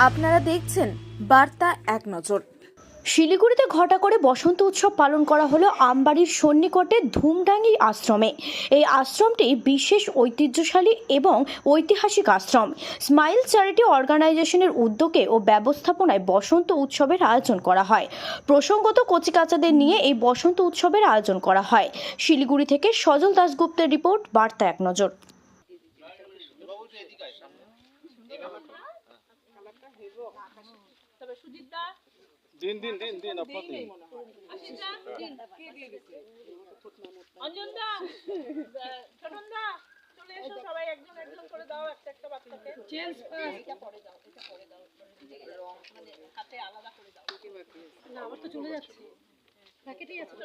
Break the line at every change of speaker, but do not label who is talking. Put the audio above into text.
আপনারা দেখছেন বার্তা এক নজর।
শিলিগুড়িতে ঘটা করে বসন্ত উৎসব পালন করা হলো আমবাড়ির সন্নিকটে ধুমডাঙ্গি আশ্রমে। এই আশ্রমটি বিশেষ ঐতিহ্যশালী এবং ঐতিহাসিক আশ্রম। স্মাইল চ্যারিটি অর্গানাইজেশনের উদ্যোগে ও ব্যবস্থাপনায় বসন্ত উৎসবের আয়োজন করা হয়। প্রসঙ্গত কচিকাচাদের নিয়ে এই বসন্ত উৎসবের আয়োজন করা হয়। শিলিগুড়ি থেকে সজল দাশগুপ্তের রিপোর্ট, বার্তা এক নজর।
দিন দিন দিন দিন আপনাদের
অঞ্জনদা, ছোটনদা, চলে এসো সবাই, একজন একজন করে দাও একটা একটা বাচ্চাকে। চেঞ্জ এটা পরে দাও, এটা পরে দাও, রং মানে হাতে আলাদা করে দাও। না, আমার তো চলে যাচ্ছে, প্যাকেটেই আছে।